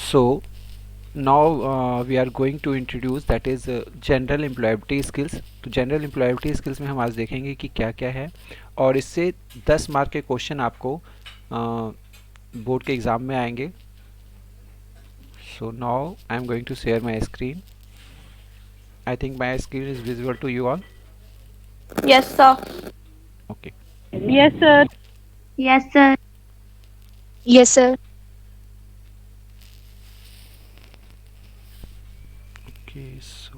So now we are going to introduce that is general employability skills. तो general employability skills में हम आज देखेंगे कि क्या क्या है, और इससे 10 मार्क के क्वेश्चन आपको बोर्ड के एग्ज़ाम में आएंगे। So now I am going to share my screen. I think my screen is visible to you all. Yes, sir. Okay Yes, sir. Yes, sir. Yes, sir. Okay so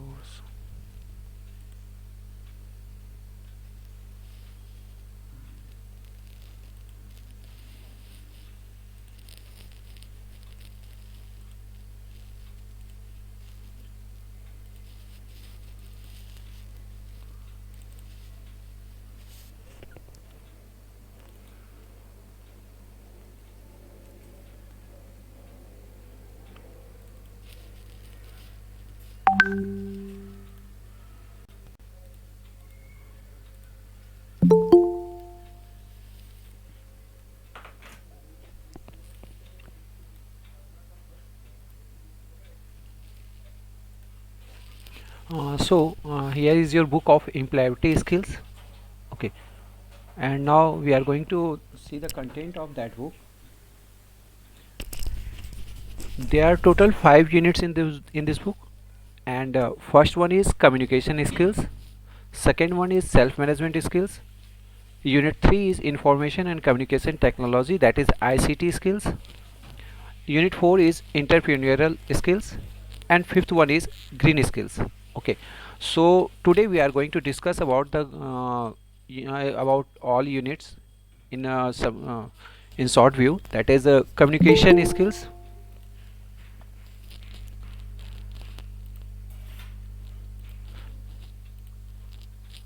here is your book of employability skills. Okay, and now we are going to see the content of that book. There are total 5 units in this book, and first one is communication skills, second one is self management skills, unit 3 is information and communication technology, that is ICT skills, unit 4 is entrepreneurial skills, and fifth one is green skills. Okay, so today we are going to discuss about the about all units in in short view, that is communication skills.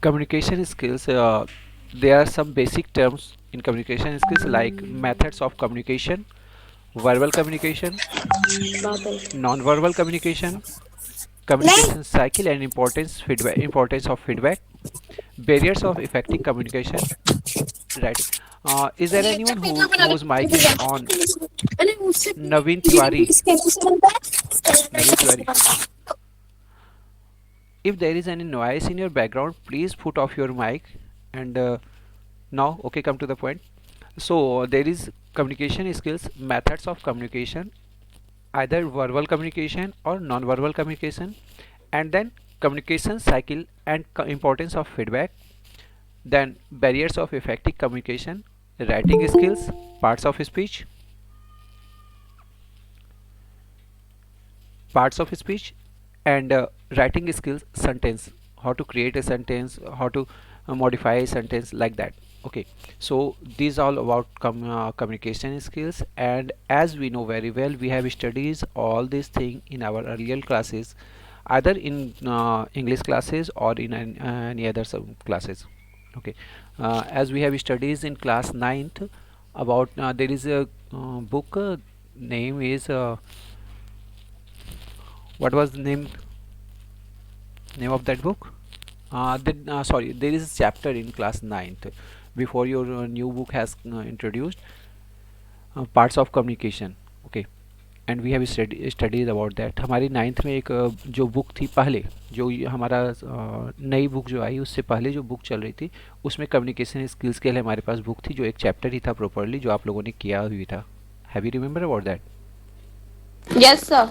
Communication skills, there are some basic terms in communication skills like methods of communication, verbal communication, non-verbal communication, communication cycle and importance of feedback, barriers of effective communication, writing. Is there anyone whose mic is on? Naveen Tiwari. Naveen Tiwari. If there is any noise in your background, please put off your mic. And now, okay, come to the point. So there is communication skills, methods of communication, either verbal communication or non-verbal communication, and then communication cycle and importance of feedback, then barriers of effective communication, writing skills, parts of speech, and writing skills, sentence, how to create a sentence, how to modify a sentence, like that. Okay, so these all about communication skills, and as we know very well, we have studied all these things in our earlier classes, either in English classes or in any other classes. Okay, as we have studies in class ninth about there is a book, name is what was the name of that book? Sorry, there is a chapter in class ninth before your new book has introduced parts of communication. Okay, and we have studies about that. हमारी ninth में एक जो book थी पहले, जो हमारा नई book जो आई उससे पहले जो बुक चल रही थी, उसमें कम्युनिकेशन स्किल्स के लिए हमारे पास बुक थी, जो एक चैप्टर ही था प्रॉपरली, जो आप लोगों ने किया हुई था। Have you remember about that? Yes, sir.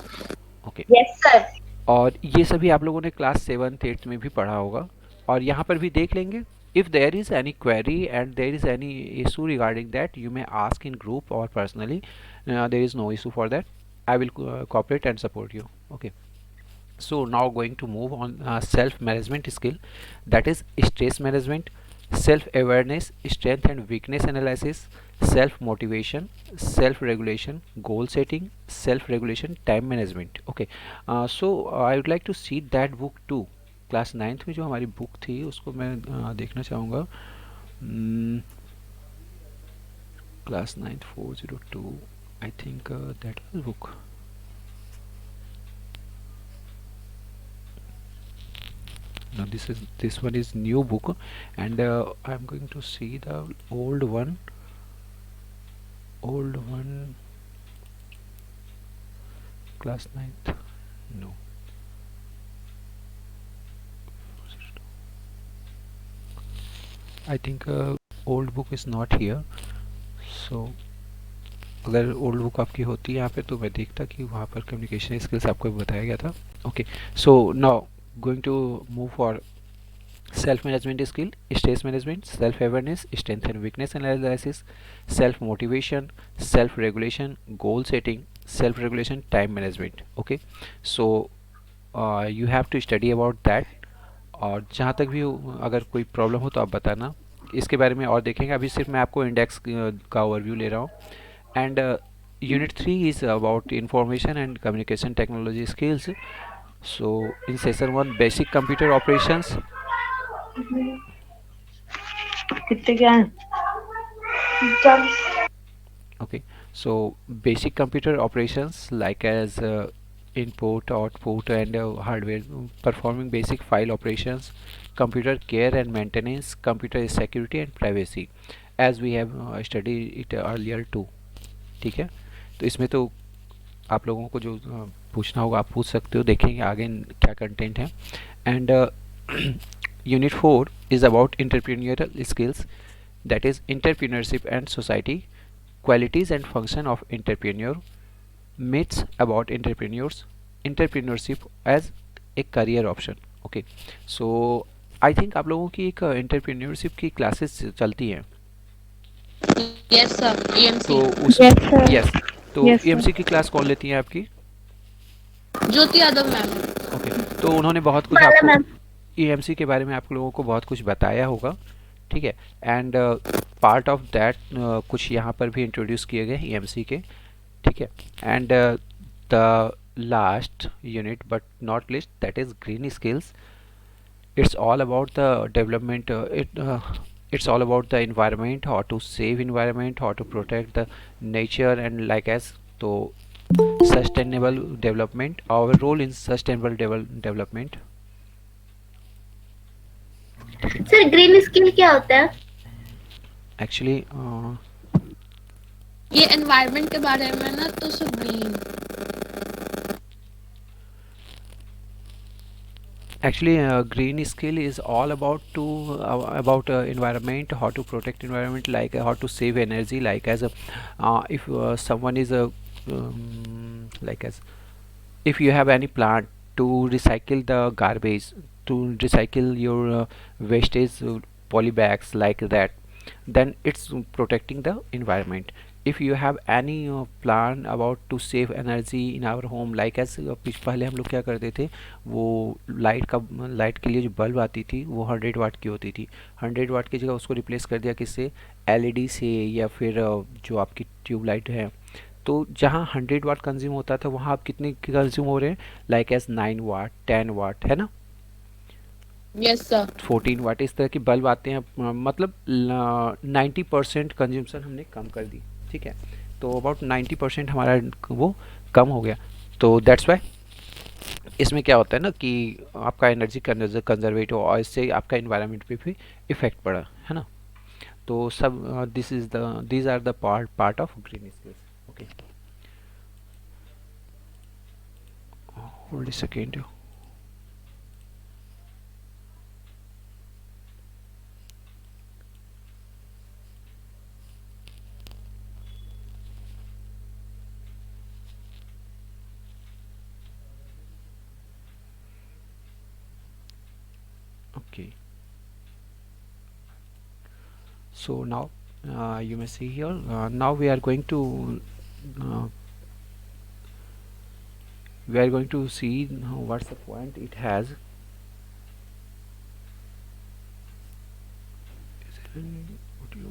Okay, Yes, sir. और ये सभी आप लोगों ने क्लास 7th 8th में भी पढ़ा होगा, और यहाँ पर भी देख लेंगे। If there is any query and there is any issue regarding that, you may ask in group और personally, there is no issue for that. I will cooperate and support you. Okay, so now going to move on self management skill, that is stress management, self awareness, strength and weakness analysis, self motivation, self regulation, goal setting, self regulation, time management. Okay, so I would like to see that book too। Class 9th में जो हमारी book थी उसको मैं देखना चाहूँगा। Class 9th 402, I think that was book. Now this one is new book, and I'm going to see the old one. class 9th? No. I think old book is not here. So अगर old book आपकी होती है यहाँ पे तो मैं देखता कि वहाँ पर कम्युनिकेशन स्किल्स आपको बताया गया था. Okay, so now going to move for self management skill, stress management, self awareness, strength and weakness analysis, self motivation, self regulation, goal setting, self regulation, time management. Okay, so you have to study about that. और जहाँ तक भी अगर कोई problem हो तो आप बताना, इसके बारे में और देखेंगे. अभी सिर्फ मैं आपको इंडेक्स का ओवरव्यू ले रहा हूँ. And unit 3 is about information and communication technology skills. So in session 1 basic computer operations. कितने क्या है? Okay, so basic computer operations like as input, output, and hardware, performing basic file operations, computer care and maintenance, computer security and privacy, as we have studied it earlier too. ठीक है, तो इसमें तो आप लोगों को जो पूछना होगा आप पूछ सकते हो. देखेंगे आगे क्या कंटेंट है. And unit 4 is about entrepreneurial skills, that is entrepreneurship and society, qualities and function of entrepreneur, myths about entrepreneurs, entrepreneurship as a career option. Okay, so I think आप लोगों की एक entrepreneurship की क्लासेस चलती हैं. Yes sir. EMC. तो उस Yes, sir. Yes, तो Yes, sir. EMC की क्लास कौन लेती हैं आपकी? ज्योति यादव मैम. ओके, तो उन्होंने बहुत कुछ माला आपको मैम. EMC के बारे में आप लोगों को बहुत कुछ बताया होगा. ठीक है, एंड पार्ट ऑफ दैट कुछ यहाँ पर भी इंट्रोड्यूस किए गए EMC के. ठीक है, and the last unit but not list, that is green skills. It's all about the development, it's all about the environment, how to save environment, how to protect the nature, and like as to sustainable development, our role in sustainable development. Sir green skill क्या होता है? Actually ये environment के बारे में ना, तो सब green. actually green skill is all about to about environment, how to protect environment, like how to save energy, like as if someone is a like as if you have any plant to recycle the garbage, to recycle your wastage poly bags like that, then it's protecting the environment. if you have any plan about to save energy in our home, like as पहले हम लोग क्या करते थे, वो light के लिए जो बल्ब आती थी वो 100 वाट की होती थी. 100 वाट की जगह उसको रिप्लेस कर दिया किससे? एलईडी से, या फिर जो आपकी ट्यूबलाइट है. तो जहाँ 100 वाट कंज्यूम होता था वहाँ आप कितने कंज्यूम हो रहे हैं? लाइक एज 9 वाट, 10 वाट, है ना, यस सर. 14 वाट, इस तरह की बल्ब आते हैं. मतलब 90% कंज्यूमशन हमने कम कर दी. ठीक है, तो अबाउट 90% हमारा वो कम हो गया. तो दैट्स वाई इसमें क्या होता है ना कि आपका एनर्जी कंजर्वेट हो और इससे आपका इन्वायरमेंट पे भी इफेक्ट पड़ा, है ना. तो सब these are the part of green skills. Okay, hold a second. Okay, so now you may see here, now we are going to see what's the point it has. Is there any audio?